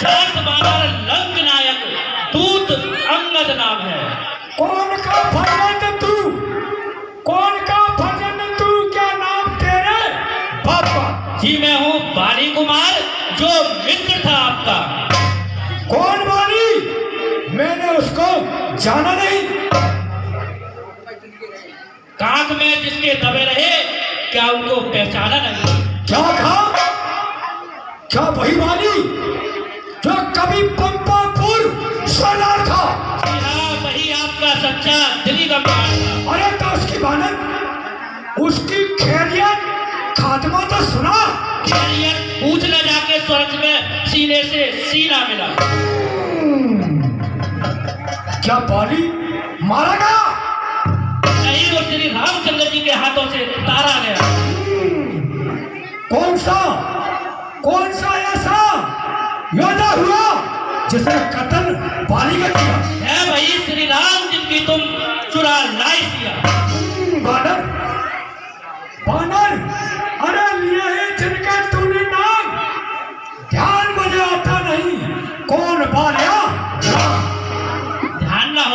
राक्षस वानर लंक नायक दूत अंगद नाम है। कौन का भजन तू? कौन का भजन तू? क्या नाम तेरे बाबा? जी मैं हूँ बाली कुमार, जो मित्र था आपका। कौन बाली? मैंने उसको जाना नहीं। कांख में जिसके दबे रहे, क्या उनको पहचाना नहीं? क्या कहा? क्या वही बाली जो कभी पंपापुर सरदार था? जी हाँ, वही आपका सच्चा दिली का प्यार था। अरे तो उसकी बालक, उसकी खैरियत खात्मा तो सुना। खैरियत पूछना जाके स्वर्ग में सीने से सीना मिला। क्या बाली मारा गया? नहीं, वो श्री रामचंद्र जी के हाथों से तारा गया। कौन सा ऐसा योद्धा हुआ जिसने कत्ल बाली का किया? है वही श्री राम जिनकी तुम चुरा लाई दिया। बानर, बानर, अरे लिए है जिनका तूने नाम, ध्यान मुझे आता नहीं। कौन बालिया? ध्यान न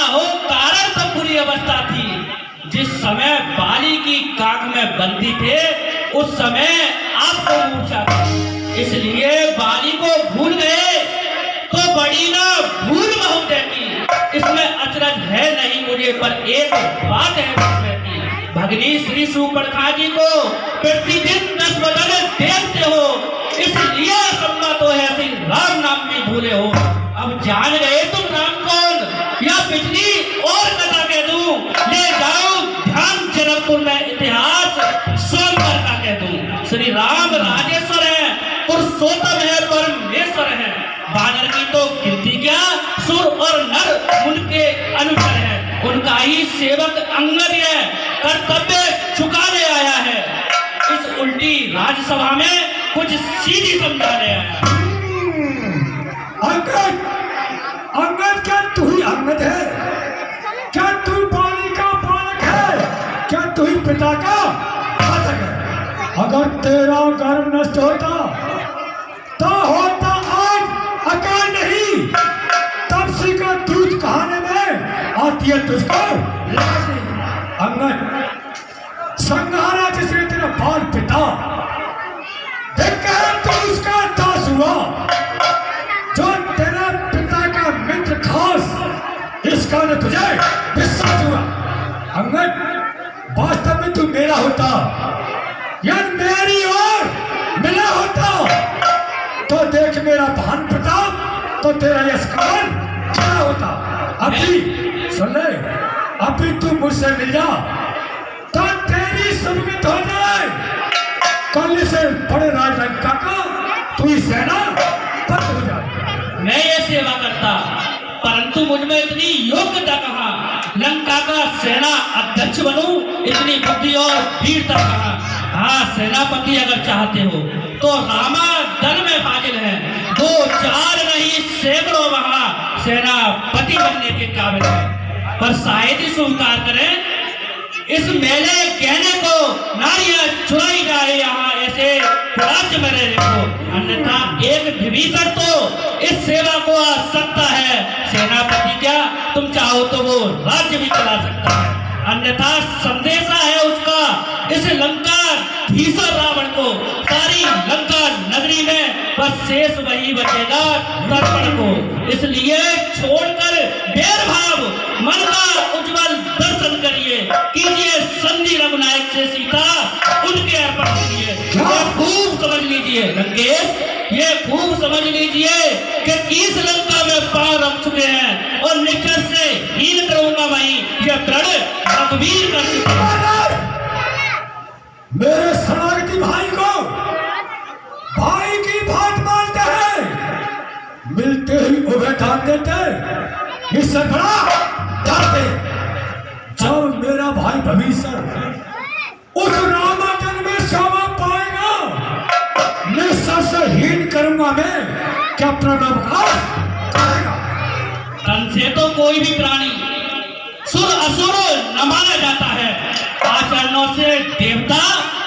हो, कारण तो बुरी अवस्था थी। जिस समय बाली की काख में बंदी थे, उस समय आपको मूर्छा थी, इसलिए बाली को भूल गए। तो बड़ी ना भूल बहुत है की, इसमें अचरज है नहीं मुझे, पर एक बात है मुझमें की। भगनी श्री सुपर्णखा जी को प्रतिदिन 10 बदन देखते हो, इसलिए सम्मा तो है श्री राम नाम भी भूले हो। अब जान गए तुम राम कौन, या पिछली और कथा कह दूं? ले जाओ ध्यान जनकपुर में इतिहास सोमवार का कह दूं। श्री राम राजेश्वर है, पुरुषोत्तम है, परमेश्वर है। बानर की तो गिनती क्या, सुर और नर उनके अनुचर है। उनका ही सेवक अंगद है, कर्तव्य चुकाने आया है। इस उल्टी राजसभा में कुछ सीधी समझाने आया है। अंगद, क्या तू ही अंगद है? क्या तू बाली का बालक है? क्या तू ही पिता का घातक है? अगर तेरा गर्व नष्ट होता तो होता आज अकाल नहीं, तब से का दूध कहाने में आती है तुझको लाज नहीं। अंगद, संघारा जिसने तेरा बाल पिता देखकर तो उसका दास हुआ, जो तेरा पिता का मित्र खास, इसका न तुझे विश्वास हुआ। अंगद, वास्तव में तू मेरा होता या मेरी ओर मिला होता तो देख मेरा भान प्रताप, तो तेरा यश कमल क्या होता। अभी सुन ले, अभी तू मुझसे मिल जा तो तेरी सुनमित हो जाए। कल से बड़े राज लंका का तू ही सेना बंद हो जाए। मैं ये सेवा करता, परंतु मुझमें इतनी योग्यता कहाँ, लंका का सेना अध्यक्ष बनूं, इतनी बुद्धि और वीरता कहाँ। हाँ, सेनापति अगर चाहते हो तो रामा दल में फाजिल है, 2-4 नहीं सैकड़ों वहां सेनापति बनने के काबिल है। पर शायद ही स्वीकार करें इस मेले कहने को, नारियां चुराई जाए यहाँ ऐसे राज्य में रहने को, अन्यथा एक विभीषण तो इस सेवा को आ सकता है। सेनापति क्या, तुम चाहो तो वो राज्य भी चला सकता है, अन्यथा संदेशा है उसका इस लंका धीसर रावण को। सारी लंका नगरी में बस शेष वही बचेगा दर्पण को, इसलिए छोड़कर बैर भाव मन का उज्जवल दर्शन करिए, कीजिए संधि रघुनायक से सीता उनके अर्पण करिए। ये खूब समझ लीजिए लंकेश, ये खूब समझ लीजिए कि किस लंका में पांव रख चुके हैं और निकट से हीन करूंगा वहीं, ये दृढ़ रघुवीर कर चुके हैं। मेरे शरणागति भाई को भाई की बात मानते हैं, मिलते ही उन्हें दान देते, इससे बड़ा जाते। जब मेरा भाई भविष्य उस रामायण में शोभा पाएगा, निश्चय से हीन करूंगा मैं, क्या प्रणव करेगा? तन से तो कोई भी प्राणी सुर असुर न माना जाता है, आचरणों से देवता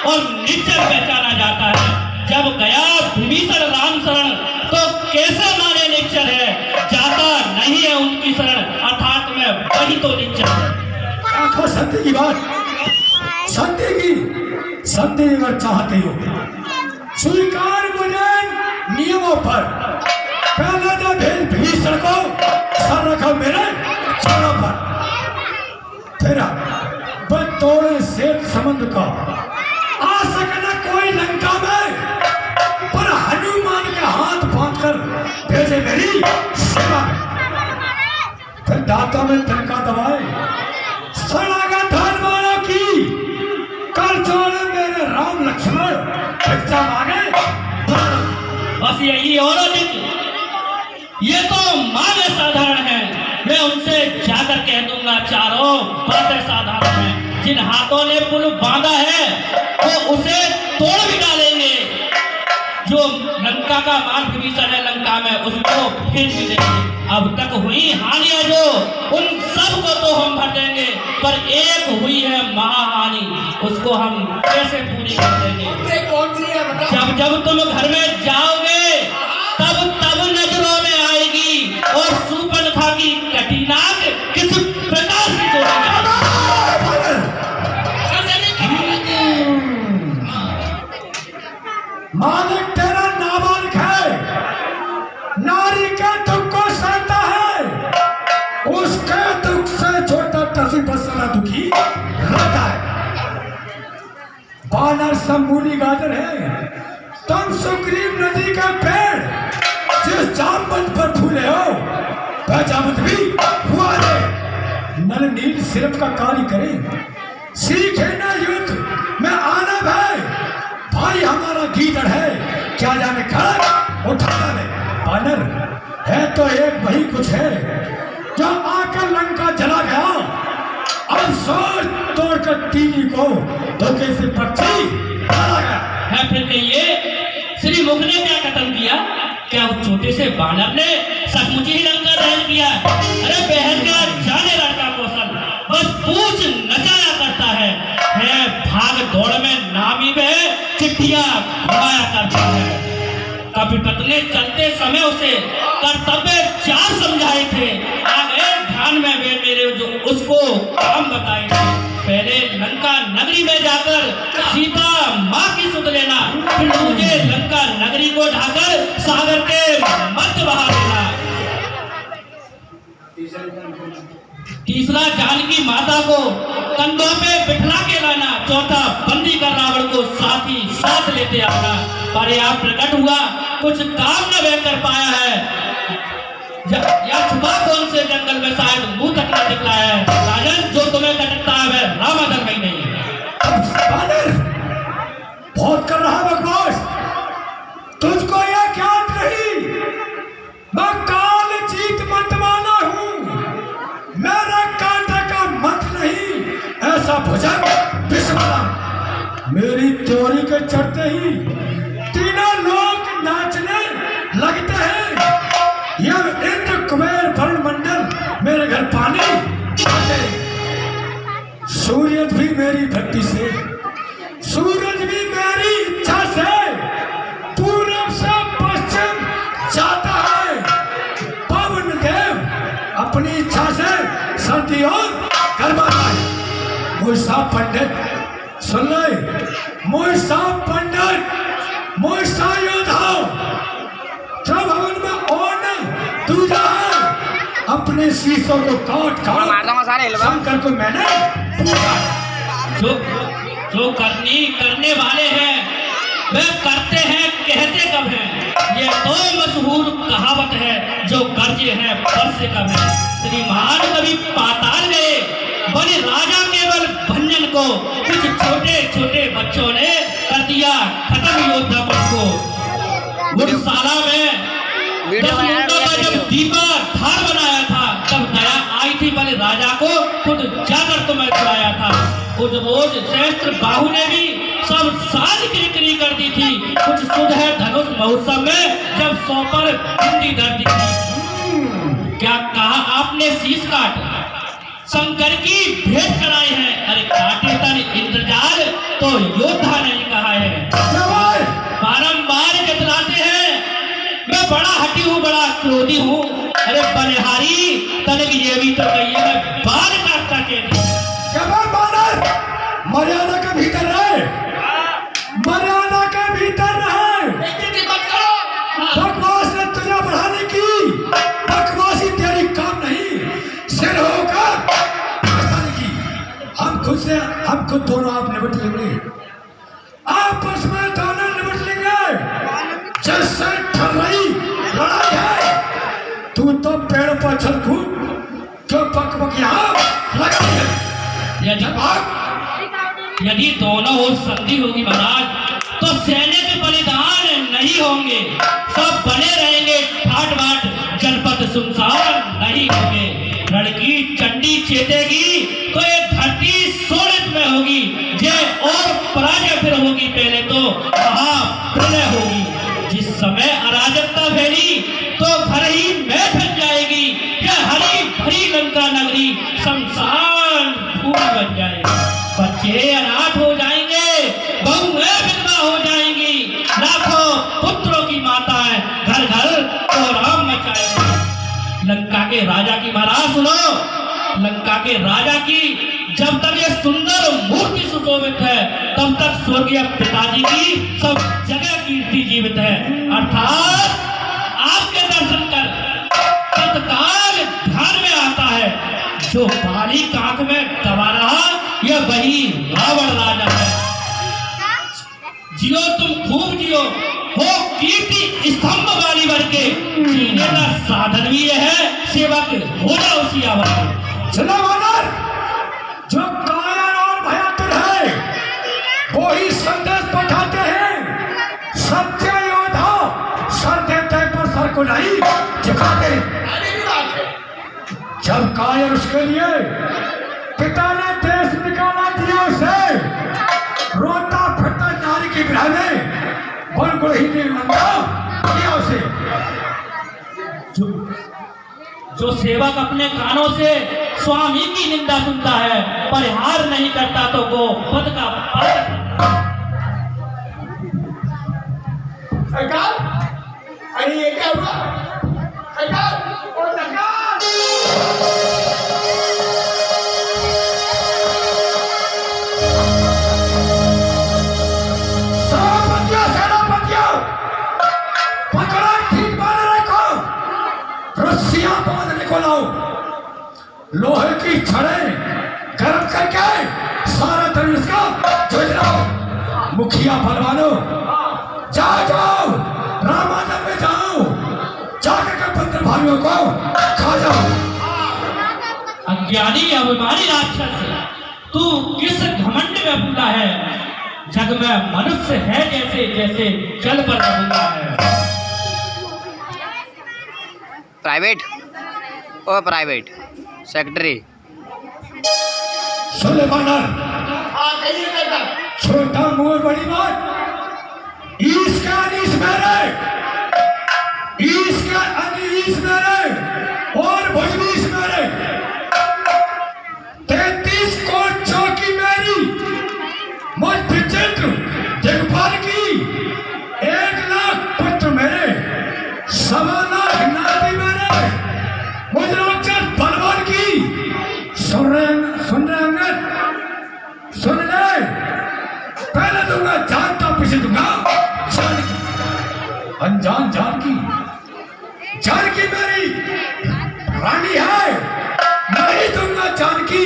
और निश्चय पहचाना जाता है। जब गया विभीषण राम शरण तो कैसे माने निश्चर है, जाता नहीं है उनकी शरण, अर्थात मैं वही तो निश्चर है। आखो सत्य की बात, सत्य की सत्य अगर चाहते हो स्वीकार मुझे नियमों पर। पहले तो भीषण को सर रखो मेरे चरणों पर, फिर बतौर सेठ संबंध का आ सकना कोई लंका में, पर हनुमान के हाथ बांधकर भेजे मेरी सेवा में। फिर दांतों में तनका दबाए सड़ागा धन वालों की, कर जोड़े मेरे राम लक्ष्मण भिक्षा मांगे। बस यही और अधिक, ये तो मांगे साधारण है, मैं उनसे जाकर कह दूंगा चारों बातें साधारण हैं। जिन हाथों ने पुल बांधा है वो उसे तोड़ भी डालेंगे, जो लंका का माल विभीषण है लंका में उसको फिर भी देंगे। अब तक हुई हानियां जो उन सब को तो हम भर देंगे, पर एक हुई है महाहानि, उसको हम कैसे पूरी कर देंगे। कौन सी है बताओ? जब जब तुम घर में जाओगे तब तब नजरों में आएगी, और सूर्पनखा की कटीनाक किस प्रकार से तोड़ेगी। मालिक तेरा नाबालिग है, नारी के दुख को सहता है, उसके दुख से छोटा टसी बसरा दुखी रहता है। बानर समूली गाजर है, तुम सुग्रीव नदी का पेड़ जिस जामवंत पर फूले हो वह जामवंत भी हुआ है। नल नील सिर्फ का कार्य करे, सीखे ना युद्ध में आना भाई हमारा गीदड़ है, क्या जाने खड़क उठाना ले। बानर है तो एक वही कुछ है जो आकर लंका जला गया, अब सोच तोड़कर तीली को धोखे से पक्षी मारा गया है। फिर कहिए श्री मुख ने क्या कथन किया, क्या उस छोटे से बानर ने सचमुच ही लंका दहन किया? अरे बहन का जाने लड़का कौशल, बस पूछ नचाया करता है भाग दौड़ में नामी में चिट्ठियां घुमाया करता है। कपिपत ने चलते समय उसे कर्तव्य 4 समझाए थे, आ गए ध्यान में वे मेरे जो उसको काम बताए थे। पहले लंका नगरी में जाकर सीता माँ की सुध लेना, फिर मुझे लंका नगरी को ढाकर सागर के मध्य बहा देना। तीसरा जानकी माता को कंधों पे बिठा के लाना, चौथा बंदी कर रावण को साथ ही साथ लेते आना। पर यह प्रकट हुआ कुछ काम न वह कर पाया है, या छुपा कौन से जंगल में शायद मुंह तक न निकला है। राजन जो तुम्हें कटकता है वह रामाधन में ही नहीं है। बहुत कर रहा बकवास, तुझको यह ज्ञात नहीं मैं काल जीत मतवाला हूँ, मेरा कांटे का मत नहीं ऐसा भुजंग विस्मरण। मेरी त्योरी के चढ़ते ही तीनों लोग नाचने लगते हैं, यह इंद्र कुबेर वरुण मंडल मेरे घर पानी आते। सूरज भी मेरी भक्ति से, सूरज भी मेरी इच्छा से पूरब से पश्चिम जाता है। पवन देव अपनी इच्छा से सर्दी और करवाता है। मूसा पंडित सुन ले, मूसा पंडित, मूसा योद्धा, जब भवन में और दूजा है अपने शीशों को काट शंकर को मैंने पूछा। जो करने वाले हैं वे करते हैं कहते कब हैं, ये तो मशहूर कहावत है, जो गर्जे हैं बरसे कब है। श्रीमान कभी पाताल गए, बड़े राजा केवल भंजन को कुछ छोटे छोटे बच्चों ने कर दिया खत्म योद्धापन को। गुरुशाला में जब दीपा धार बनाया था तब दया आई थी, बड़े राजा को खुद जाकर तुम्हें छुड़ाया था। उस रोज सहस्त्र बाहु ने भी सब साज किरकिरी कर दी थी, कुछ सुध है धनुष महोत्सव में जब 100 पर हिंदी दर दी थी। क्या कहा आपने शीश काट शंकर की भेंट कराई है? अरे काटे तन इंद्रजाल तो योद्धा नहीं कहा है। बारंबार मैं बड़ा हटी हूँ, बड़ा क्रोधी हूँ। अरे बलिहारी, तनिक ये भी तो कहिए, मैं बाल काटता के क्या बात बानर? मर्यादा के भीतर रहे, मर्यादा के भीतर रहे। बकवास ने तुझे बढ़ाने की, बकवासी तेरी काम नहीं। सिर होकर बढ़ाने की। हम खुद दोनों आप निपट लेंगे, आपस में दोनों निपट लेंगे। जैसे ठर्राई लड़ाई है, तू तो पेड़ पर चल कूद, जो बक यहाँ लगा है। यदि दोनों ओर संधि होगी महाराज, तो सैनिक बलिदान नहीं होंगे, सब बने रहेंगे ठाट बाट, जनपद सुनसान नहीं होंगे। लड़की चंडी चेतेगी तो ये धरती सोनित में होगी, ये और पराजय फिर होगी, पहले तो महाप्रलय होगी। जिस समय अराजकता फैली तो घर ही में फैल जाएगी, ये हरी भरी लंका नगरी शमशान भूमि बन जाएगी। बच्चे अनाथ हो जाएंगे, बहुएं विधवा हो जाएंगी, लाखों पुत्रों की माताएं घर घर कोहराम मचाएंगी। लंका के राजा की महाराज सुनो, लंका के राजा की जब तक ये सुंदर मूर्ति सुशोभित है, तब तक स्वर्गीय पिताजी की सब जगह कीर्ति जीवित है। अर्थात आपके दर्शन कर तत्काल ध्यान में आता है, जो बाली कांख में दबा रहा यह वही रावण राजा है। जियो तुम खूब जियो, हो कीर्ति स्तंभ वाली बन के, जीने का साधन भी यह है, सेवक हो जाओ सियावर के। चलो वानर, जो कायर और भयातुर है वो ही संदेश पठाते हैं। सत्य योद्धा सर देते पर सर को नहीं झुकाते। जब कायर उसके लिए पिता ने देश निकाला दिया उसे, रोता फिरता नारी की विरह में बन को ही दिया उसे। जो सेवक अपने कानों से स्वामी की निंदा सुनता है, परिहार नहीं करता तो वो पद का अरे ये क्या हुआ? सेनापतियों, पकड़ो, ठीक बांध रखो, रस्सियां बांधने को लाओ, लोहे की छड़ें गर्म करके सारा दिन इसका झुझ लाओ। मुखिया बलवानों, जाओ जाओ, रामायण में जाओ, जाकर के पंद्रह भाइयों को खा जाओ। अज्ञानी अभिमानी राक्षस, तू किस घमंड में भूला है? जग में मनुष्य है जैसे जैसे जल पर रहूंगा है। प्राइवेट ओ प्राइवेट सेक्रेटरी सुन बानर, छोटा मुंह बड़ी बात, ईश का अनीस मेरे, ईश का अनीस मेरे और भजनीश मेरे, 33 कोट चौकी मेरी, मुझ विचित्र देखभाल की, 1 लाख पुत्र मेरे, 1.25 लाख नाती मेरे, मुझ राक्षस बलवान की। सुन रहे अंगद, सुन ले, पहले दूंगा जानता, पीछे दूंगा जानकी, अनजान जानकी, जानकी मेरी रानी है, नहीं दूंगा जानकी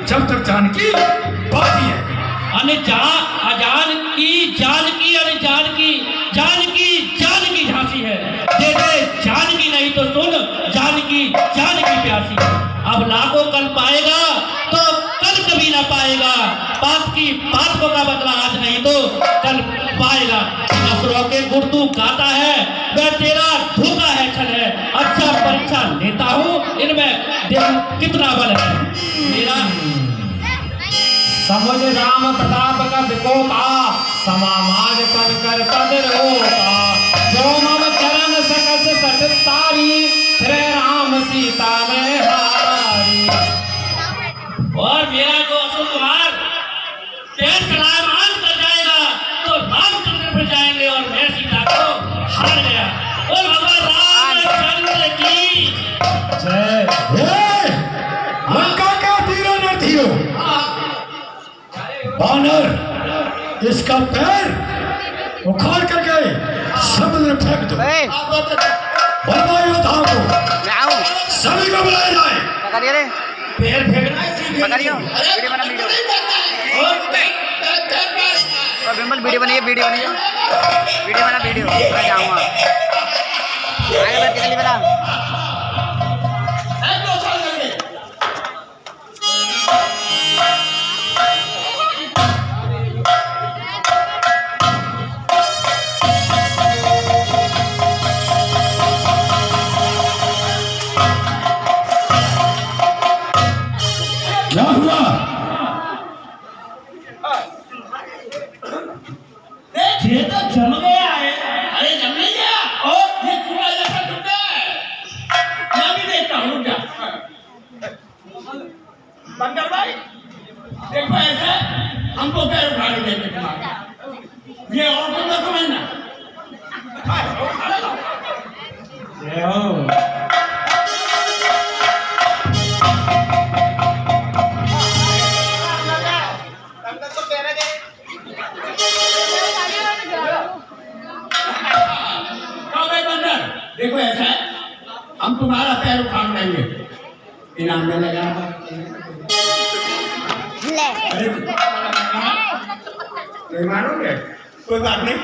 जब तक जानकी बाकी है। अजान की जानकी, अनजान की जानकी, जानकी झांसी है, दे दे जानकी, नहीं तो सुन जानकी, जानकी प्यासी। अब लाखों कल पाएगा तो कल कभी ना पाएगा, बात की बात को का बदला आज नहीं तो कल पाएगा। असुरों के गुण तू गाता है, वह तेरा धोखा है, छल है। अच्छा परीक्षा लेता हूँ, इनमें देखो कितना बल है मेरा। समुझ राम प्रताप का विकोपा, समाज पद कर पद रोपा, जो मम चरण सकस सट तारी, फिर राम सीता में हारी। और मेरा जो असुर कुमार पेट चलायमान कर जाएगा तो रामचंद्र पर जाएंगे और मैं सीता को हार गया। और भगवान वानर इसका पैर उखाड़ करके समुद्र में फेंक दो। ए, बलवा योद्धाओं को मैं आऊं। सभी को बुलाया जाए। पकड़िए रे, पैर फेंकना है पकड़ियो। वीडियो बना, वीडियो। और बिमल वीडियो बनिए, वीडियो बनिए, वीडियो बना, वीडियो। मैं जाऊंगा आगे बढ़ के चलिए बेटा। क्या हुआ? ये तो जम गया है। अरे जम नहीं गया और ये पूरा जैसा टूट गया है। मैं भी देखता हूँ क्या बंदर भाई देखो ऐसे हमको पैर उठा के देते तुम्हारे ये और तुम तो समझना ये हो देखो ऐसा है हम तुम्हारा पैर उठा लेंगे इनाम में लगा नहीं मानोगे कोई बात नहीं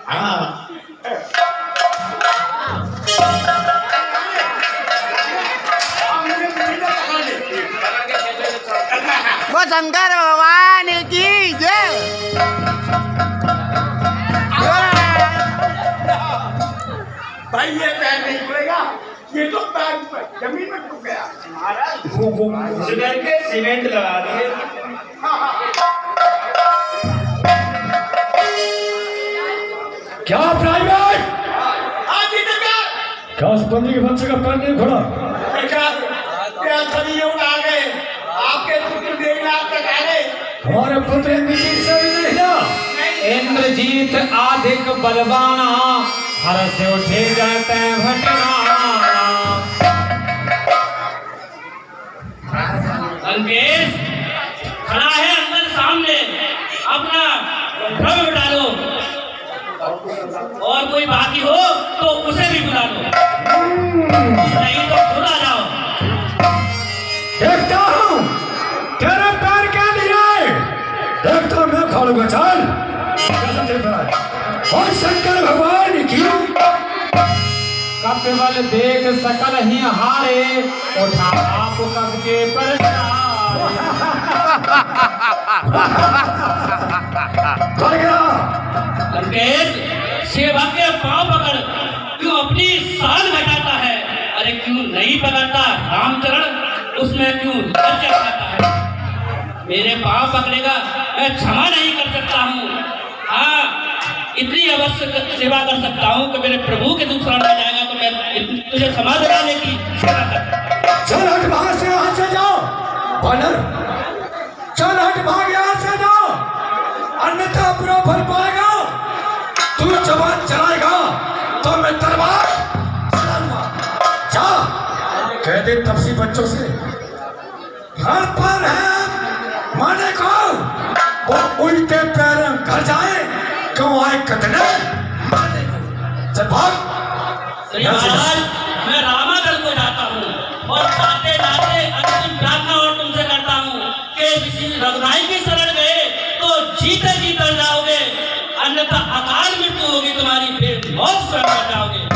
हाँ वो शंकर भगवान की जय। भाई ये पैर नहीं खुलेगा ये तो पैर जमीन में टूट गया महाराज के सीमेंट लगा दिए क्या प्राइवेट? हाँ जी सरकार क्या उस बंदी के बच्चे का पैर नहीं खुला? सरकार सभी लोग आ गए आपके पुत्र देवनाथ तक आ गए हमारे पुत्र इंद्रजीत से भी नहीं ना। इंद्रजीत अधिक बलवाना हर से उठे जाते भटकाना। अंकेश खड़ा है अंदर सामने अपना भ्रम हटा लो और कोई बाकी हो तो उसे भी बुला लो नहीं तो खुद आ जाओ। देखता हूँ तेरे पैर क्या लिए। देखता मैं खोलूंगा चल। और शंकर भगवान की कपिबल देख सकल ही हारे उठा आप कब के पर कर गया। अंकेश सेवा के पांव पकड़ क्यों अपनी साल घटाता है। अरे क्यों नहीं पकड़ता रामचरण उसमें क्यों लज्जा खाता है। मेरे पांव पकड़ेगा मैं क्षमा नहीं कर सकता हूँ। हाँ इतनी अवश्य सेवा कर सकता हूँ कि मेरे प्रभु के दूसरा रह जाएगा तो मैं तुझे क्षमा दिलाने की सेवा कर। चल हट बाहर से यहाँ से जाओ वानर। चल हट भाग यहाँ से जाओ अन्यथा बुरा फल पाएगा। तू जवान चलाएगा तो मैं तलवार चलाऊंगा। जा कह दे तपसी बच्चों से हर पर है माने को वो उल्टे पैर घर जाए क्यों आए कतने माने को। चल भाग। श्री महाराज मैं रामागढ़ को जाता हूँ और जाते जाते अंतिम प्रार्थना और तुमसे करता हूँ कि किसी रघुनाई की शरण गए तो जीते जी तर जाओगे अन्यथा अकाल मृत्यु होगी तुम्हारी फिर मौत स्वयं कर जाओगे।